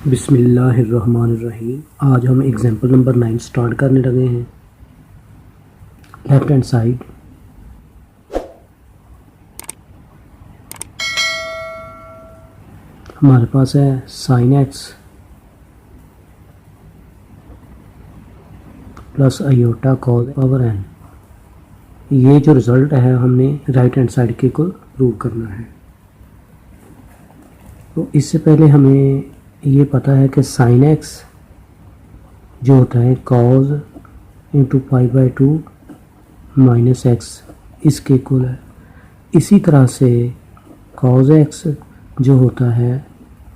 बिस्मिल्लाहिर्रहमानिर्रहीम। आज हम एग्जाम्पल नंबर 9 स्टार्ट करने लगे हैं। लेफ्ट हैंड साइड हमारे पास है sine X plus iota cos power N. ये जो रिज़ल्ट है हमने राइट हैंड साइड के को प्रूव करना है। तो इससे पहले हमें ये पता है कि साइन एक्स जो होता है cause into pi by two minus x इसके इक्वल है। इसी तरह से कॉज एक्स जो होता है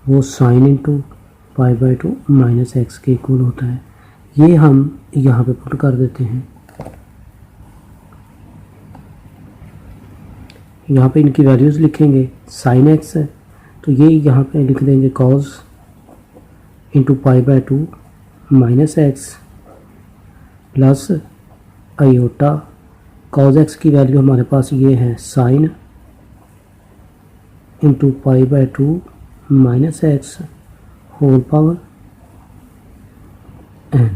वो sign into pi by two minus x के इक्वल होता है। ये हम यहाँ पे पुट कर देते हैं। यहाँ पे इनकी वैल्यूज़ लिखेंगे। साइन एक्स है तो ये यहाँ पे लिख देंगे cos into pi by two minus x plus iota. Cos x की वैल्यू हमारे पास ये है sine into pi by two minus x whole power N.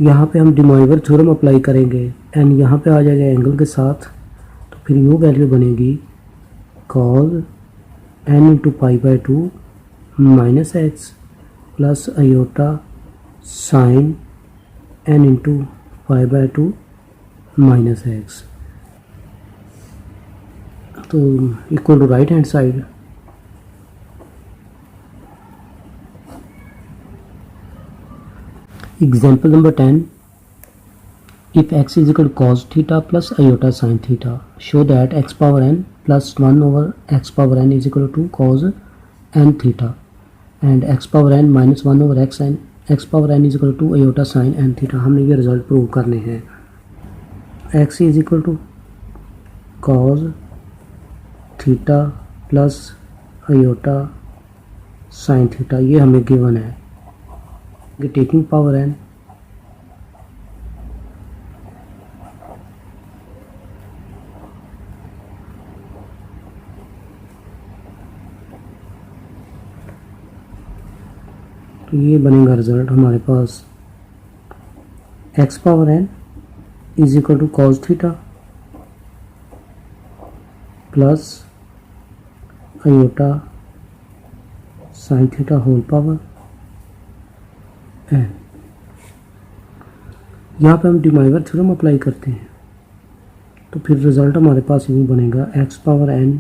यहाँ पे हम डिमॉइवर थ्योरम अप्लाई करेंगे। एन यहाँ पे आ जाएगा एंगल के साथ, तो फिर यूँ वैल्यू बनेगी cos N into pi by two minus x plus iota sine N into pi by two minus X. तो equal to right hand side. Example number 10। If x is equal to cos theta plus iota sin theta, show that x power n plus 1 over x power n is equal to cos n theta and x power n minus 1 over x power n is equal to iota sin n theta। हमने ये result prove करने हैं। x is equal to cos theta plus iota sin theta, ये हमें given है। Taking power n तो ये बनेगा रिजल्ट हमारे पास x power n is equal to cos theta plus iota sine theta whole power N. यहाँ पे हम डिमॉइवर थ्योरम अप्लाई करते हैं, तो फिर रिजल्ट हमारे पास यूँ बनेगा x power n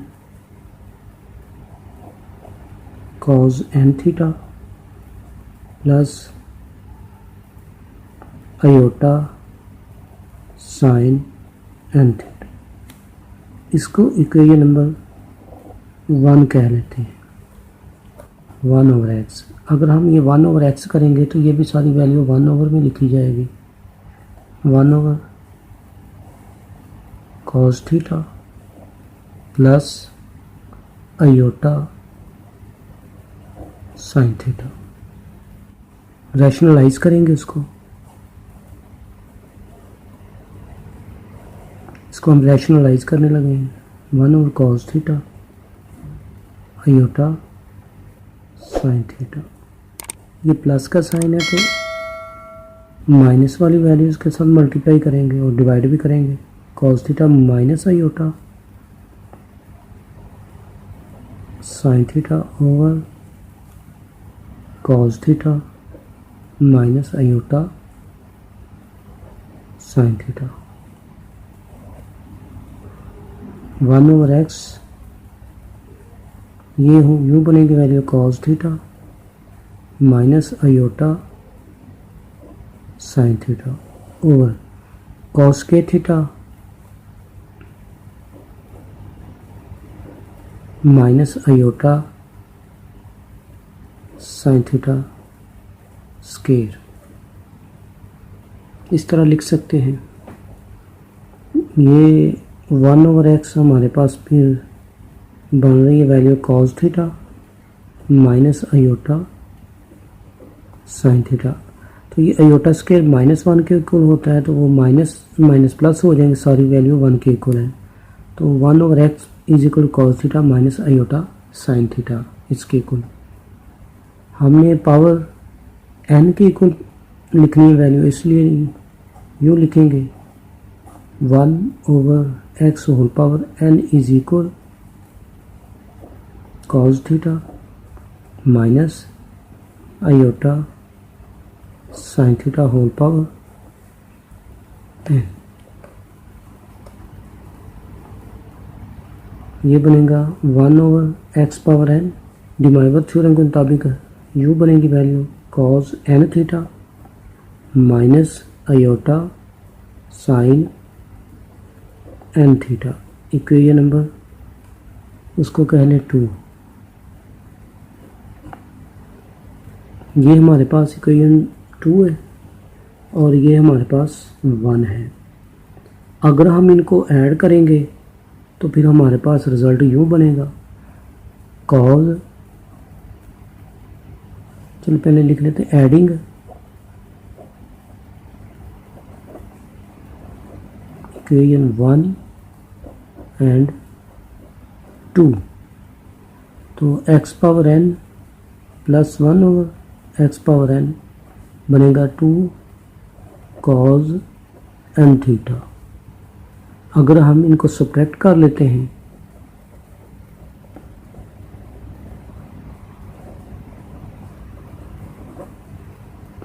cos n theta plus iota sine N theta. इसको इक्वेशन नंबर 1 कह लेते हैं, 1 ओवर एक्स। अगर हम ये 1 ओवर एक्स करेंगे तो ये भी सारी वैल्यू 1 ओवर में लिखी जाएगी। 1 over cos theta plus iota sine theta. Rationalise करेंगे इसको हम रैशनलाइज करने लगे हैं। 1 over cos theta iota sine theta. ये प्लस का साइन है तो माइनस वाली वैल्यूज़ के साथ मल्टीप्लाई करेंगे और डिवाइड भी करेंगे। Cos theta minus iota sine theta over cos theta minus iota sine theta. 1 over X ये हो यूँ बनेगी value cos theta minus iota sine theta over cos के theta minus iota sine theta square. इस तरह लिख सकते हैं। ये 1 ओवर एक्स हमारे पास फिर बन रही है value cos theta minus iota sine theta. तो ये आयोटा स्केयर -1 के इक्वल होता है, तो वो माइनस माइनस प्लस हो जाएंगे, सारी वैल्यू 1 के इक्वल है। तो 1 over X is equal cos theta minus iota sine theta इसके इक्वल। हमने पावर n के इक्वल लिखनी है वैल्यू, इसलिए यूँ लिखेंगे 1/x whole power n is equal cos theta minus iota sine theta whole power n। ये बनेगा 1/x power n। De Moivre theorem के मुताबिक यू बनेगी value cos n theta minus iota sine n theta. Equation number उसको कह लें 2। ये हमारे पास इक्वेशन 2 है और ये हमारे पास 1 है। अगर हम इनको ऐड करेंगे तो फिर हमारे पास रिजल्ट यूँ बनेगा कॉस, चलो पहले लिख लेते हैं एडिंग इक्वेशन 1 एंड 2, तो x power n plus 1/x power n बनेगा 2 कॉस n थीटा। अगर हम इनको सब्ट्रैक्ट कर लेते हैं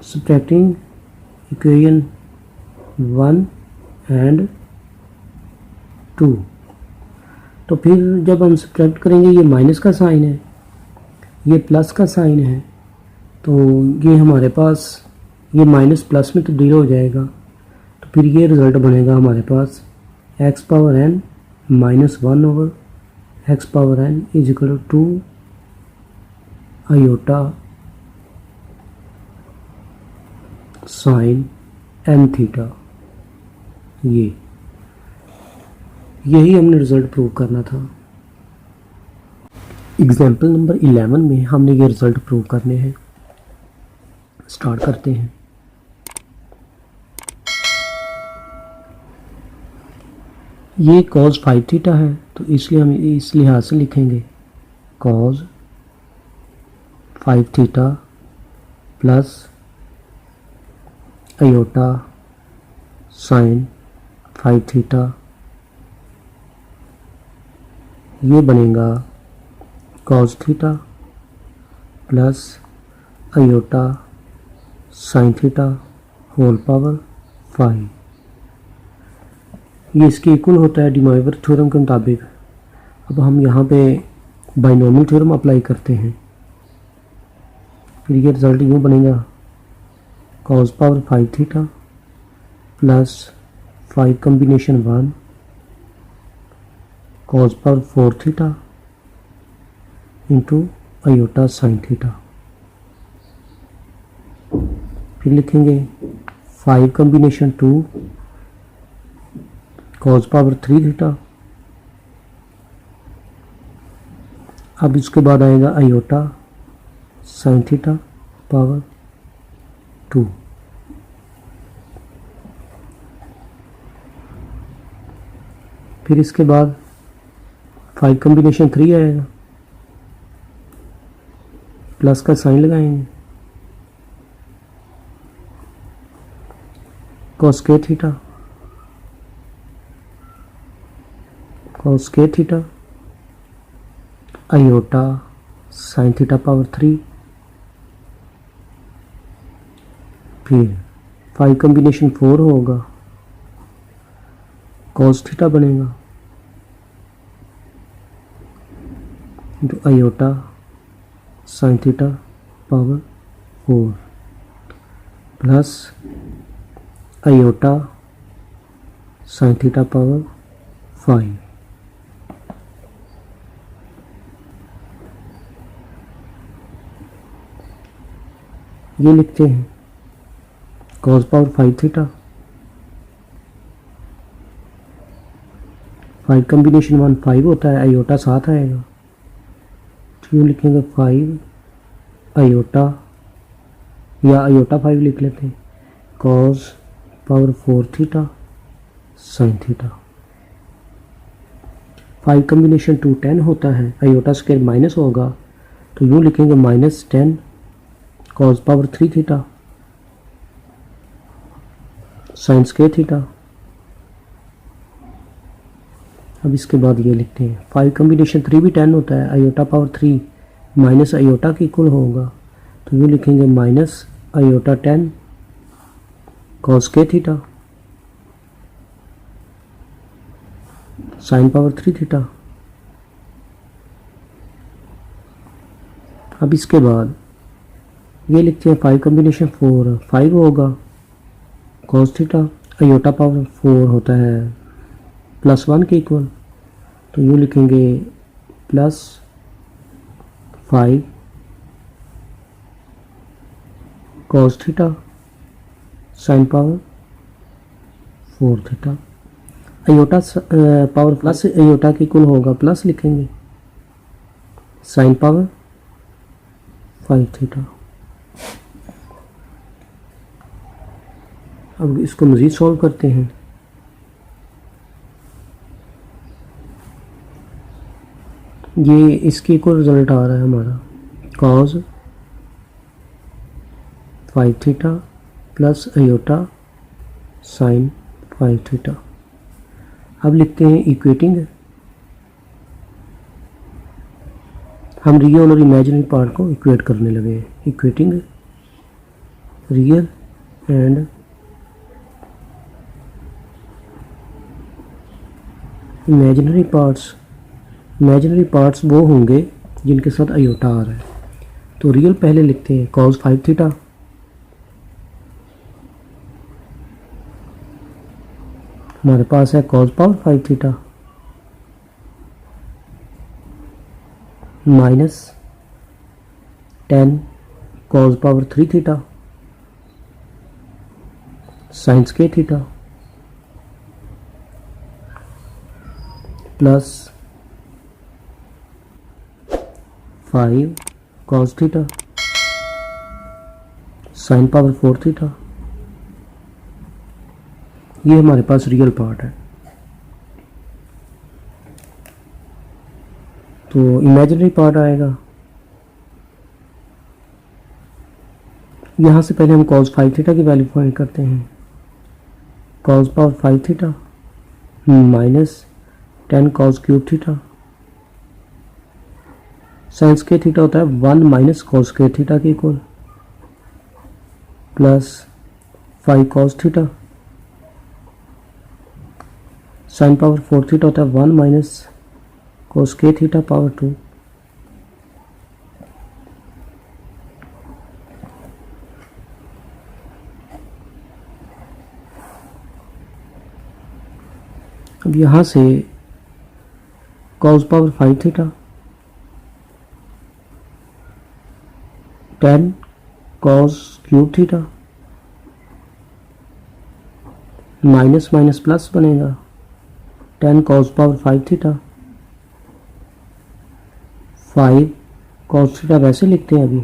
सब्ट्रैक्टिंग इक्वेशन 1 एंड 2, तो फिर जब हम सब्ट्रैक्ट करेंगे ये माइनस का साइन है, ये प्लस का साइन है, तो ये हमारे पास ये माइनस प्लस में तब्दील हो जाएगा। तो फिर ये रिज़ल्ट बनेगा हमारे पास x power n minus 1/x power n is equal to 2 iota sine n theta. यही हमने रिज़ल्ट प्रूव करना था। एग्जाम्पल नंबर 11 में हमने ये रिज़ल्ट प्रूव करने हैं। स्टार्ट करते हैं। ये cos 5 थीटा है, तो इसलिए हम इस लिहाज से लिखेंगे cos 5 theta plus iota sine 5 theta. ये बनेगा cos theta plus iota sine theta whole power 5। ये इसके इक्वल होता है डिमाइवर थ्योरम के मुताबिक। अब हम यहाँ पे बाइनोमियल थ्योरम अप्लाई करते हैं। फिर ये रिज़ल्ट यूँ बनेगा cos power 5 theta plus 5 combination 1 cos power 4 theta into iota sine theta. फिर लिखेंगे 5 कॉम्बिनेशन 2 cos पावर 3 थीटा। अब इसके बाद आएगा आयोटा साइन थीटा पावर 2। फिर इसके बाद 5 कॉम्बिनेशन 3 आएगा, प्लस का साइन लगाएंगे cos k theta cos k theta iota sine theta power 3। फिर 5 कॉम्बिनेशन 4 होगा, cos थीटा बनेगा into iota sine theta power 4 plus iota sine theta power 5। ये लिखते हैं cos पावर 5 थीटा 5 कॉम्बिनेशन 1 5 होता है, आयोटा साथ आएगा, तो यूँ लिखेंगे 5 आयोटा या आयोटा 5 लिख लेते हैं cos power 4 theta sine theta. 5 combination 2 10 होता है, आयोटा स्क्वायर माइनस होगा तो यूँ लिखेंगे -10 cos power 3 theta sine square theta. अब इसके बाद ये लिखते हैं 5 कम्बिनेशन 3 भी 10 होता है, आयोटा पावर 3 माइनस आयोटा के इक्वल होगा तो यूँ लिखेंगे minus iota 10 cos square theta sine power 3 theta. अब इसके बाद ये लिखते हैं 5 कम्बिनेशन 4 5 होगा कॉस थीटा, आयोटा पावर 4 होता है +1 के इक्वल तो यूँ लिखेंगे +5 cos theta sine power 4 theta. Iota power plus iota के इक्वल होगा प्लस लिखेंगे साइन पावर 5 थीटा। अब इसको मज़ीद सॉल्व करते हैं। ये इसके इक्वल रिजल्ट आ रहा है हमारा cos 5 theta plus iota sine 5 theta. अब लिखते हैं इक्वेटिंग, हम रियल और इमेजिनरी पार्ट को इक्वेट करने लगे हैं। Equating real and imaginary parts वो होंगे जिनके साथ आयोटा आ रहा है। तो रियल पहले लिखते हैं कॉस 5 थीटा हमारे पास है cos power 5 theta -10 cos power 3 theta sine square theta +5 cos theta sine power 4 theta. ये हमारे पास रियल पार्ट है। तो इमेजिनरी पार्ट आएगा, यहाँ से पहले हम cos 5 थीटा की वैल्यू फाइंड करते हैं। cos power 5 theta -10 cos cube theta sine square theta होता है 1 माइनस cos स्क्वायर थीटा के equal +5 cos theta sine power 4 theta होता है 1 minus cos square theta power 2। अब यहाँ से cos power 5 theta 10 cos cube theta minus minus plus बनेगा 10 cos power 5 theta 5 cos theta वैसे लिखते हैं। अभी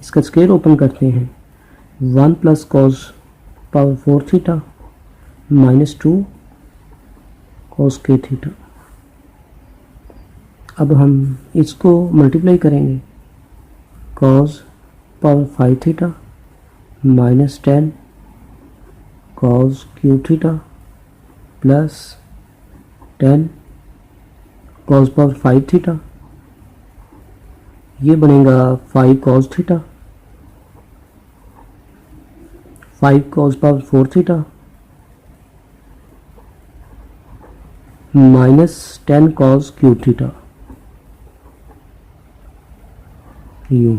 इसका स्क्वायर ओपन करते हैं 1 plus cos power 4 theta -2 cos के थीटा। अब हम इसको मल्टीप्लाई करेंगे cos power 5 theta -10 cos cube theta +10 cos power 5 theta. ये बनेगा 5 cos theta 5 cos power 4 theta -10 cos cube theta. यूं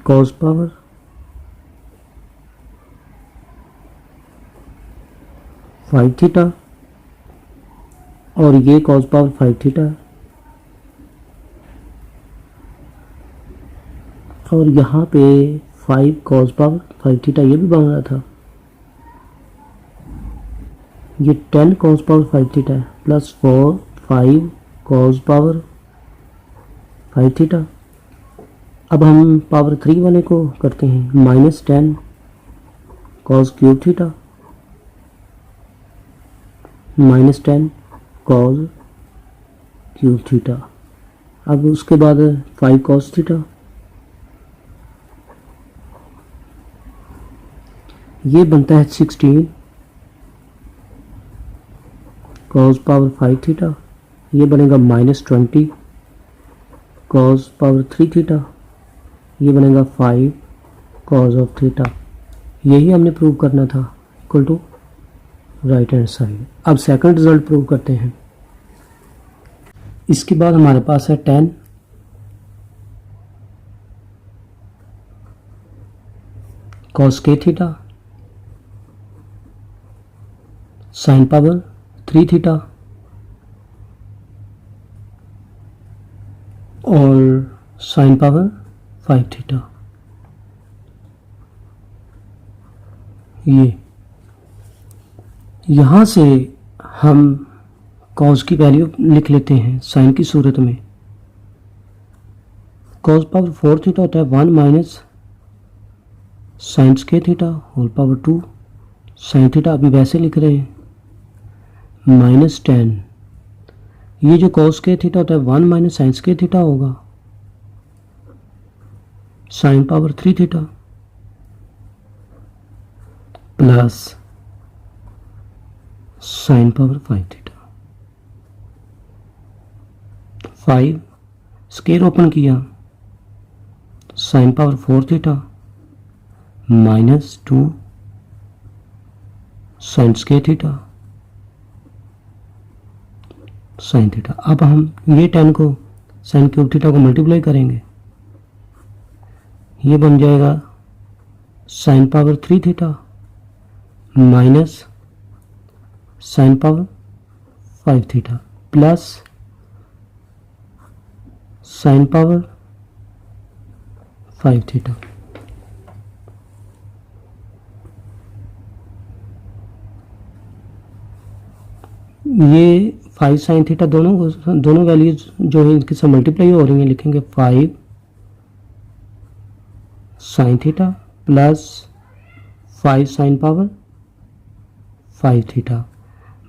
cos पावर 5 थीटा और ये cos पावर 5 थीटा और यहाँ पे 5 cos पावर 5 थीटा ये भी बन रहा था। ये 10 cos पावर 5 थीटा है +4 5 cos पावर 5 थीटा। अब हम पावर 3 वाले को करते हैं -10 cos cube theta -10 cos cube theta. अब उसके बाद 5 cos थीटा, ये बनता है 16 cos पावर 5 थीटा। ये बनेगा -20 cos पावर 3 थीटा। ये बनेगा 5 cos ऑफ थीटा। यही हमने प्रूव करना था, equal to right hand side. अब सेकंड रिजल्ट प्रूव करते हैं। इसके बाद हमारे पास है 10 cos k theta sine power 3 theta और साइन पावर 5 थीटा। ये यहाँ से हम cos की वैल्यू लिख लेते हैं साइन की सूरत में। cos पावर 4 थीटा होता है 1 माइनस साइन के theta whole power 2 sine theta अभी वैसे लिख रहे हैं -10। ये जो cos के थीटा होता है 1 माइनस साइन के थीटा होगा sine power 3 theta plus sine power 5 theta. 5 square open किया, sine power 4 theta -2 sine square theta sine theta. अब हम ये 10 को साइन क्यूब थीटा को मल्टीप्लाई करेंगे, ये बन जाएगा sine power 3 theta minus sine power 5 theta plus sine power 5 theta. ये 5 साइन थीटा दोनों वैल्यूज जो है इनके साथ मल्टीप्लाई हो रही हैं, लिखेंगे 5 sine theta plus 5 sign power 5 theta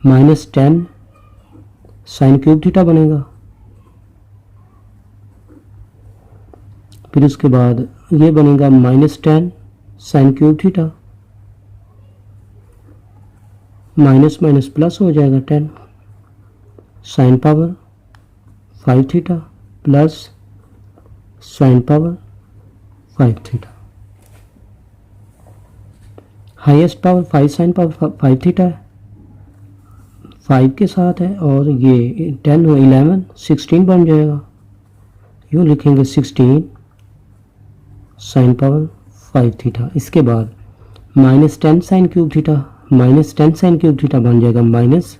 minus 10 sign cube theta बनेगा। फिर उसके बाद ये बनेगा -10 sign cube theta, minus minus plus हो जाएगा 10 sign power 5 theta plus sine power 5 theta. Highest power 5 sign power 5 theta है, 5 के साथ है और ये 10 हो 11 16 बन जाएगा। यूँ लिखेंगे 16 साइन पावर 5 थीटा। इसके बाद -10 sign cube theta, -10 sign cube theta बन जाएगा -20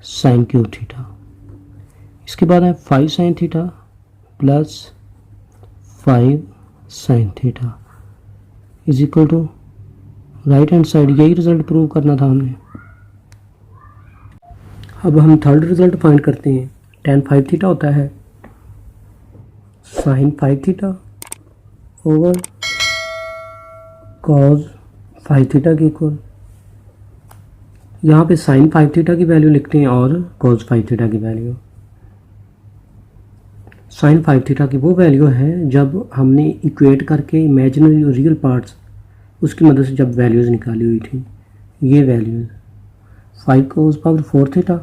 साइन क्यूब थीटा। इसके बाद है 5 sine theta plus 5 sine theta is equal to right hand side. यही रिजल्ट प्रूव करना था हमने। अब हम थर्ड रिजल्ट फाइंड करते हैं। tan 5 थीटा होता है sine 5 theta over cos 5 theta के इक्वल। यहाँ पे साइन 5 थीटा की वैल्यू लिखते हैं और cos 5 थीटा की वैल्यू। साइन 5 थीटा की वो वैल्यू है जब हमने इक्वेट करके इमेजिनरी और रियल पार्ट्स उसकी मदद से जब वैल्यूज़ निकाली हुई थी। ये वैल्यूज़ 5 cos पावर 4 थीटा,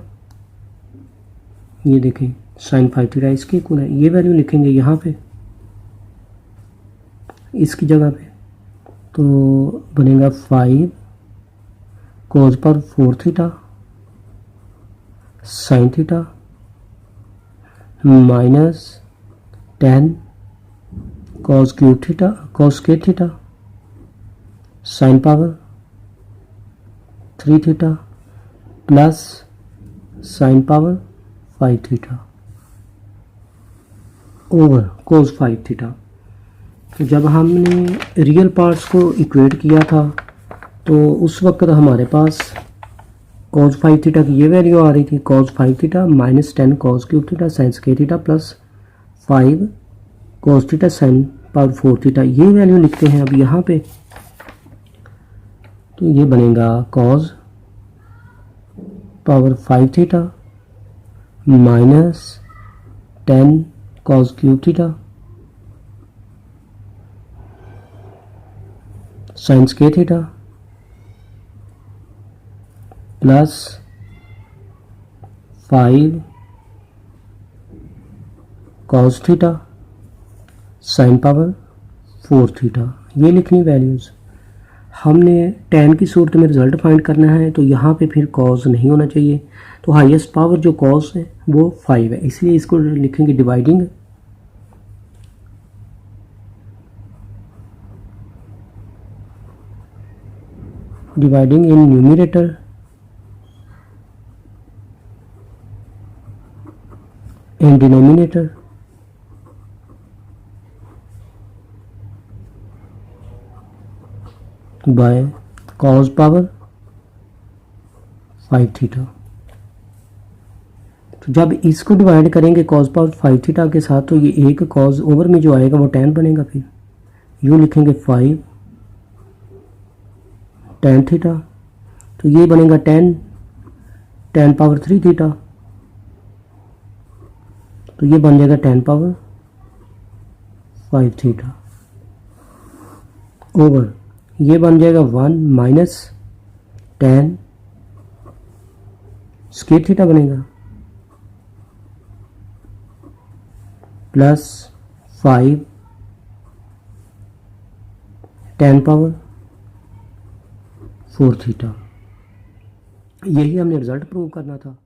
ये देखें साइन 5 थीटा इसके इक्वल है। ये वैल्यू लिखेंगे यहाँ पे इसकी जगह पे, तो बनेगा 5 cos power 4 theta sine theta minus 10 cos cube theta cos के theta sine power 3 theta plus sine power 5 theta over cos 5 theta. जब हमने रियल पार्ट्स को इक्वेट किया था तो उस वक्त हमारे पास cos 5 थीटा की ये वैल्यू आ रही थी, cos 5 theta minus 10 cos cube theta sine के theta plus 5 cos theta sine power 4 theta. ये वैल्यू लिखते हैं अब यहाँ पे, तो ये बनेगा cos power 5 theta minus 10 cos cube theta sine square theta plus 5 cos theta sine power 4 theta. ये लिखनी वैल्यूज़। हमने tan की सूरत में रिज़ल्ट फाइंड करना है तो यहाँ पे फिर cos नहीं होना चाहिए, तो हाईएस्ट पावर जो cos है वो 5 है, इसलिए इसको लिखेंगे dividing in numerator and denominator by cos power 5 theta. तो जब इसको डिवाइड करेंगे cos पावर 5 थीटा के साथ तो ये एक cos ओवर में जो आएगा वो tan बनेगा, फिर यूँ लिखेंगे 5 tan थीटा, तो ये बनेगा tan पावर 3 थीटा, तो ये बन जाएगा tan पावर 5 थीटा ओवर ये बन जाएगा 1 माइनस tan स्क्वायर थीटा बनेगा प्लस 5 tan पावर 4 थीटा। यही हमने रिजल्ट प्रूव करना था।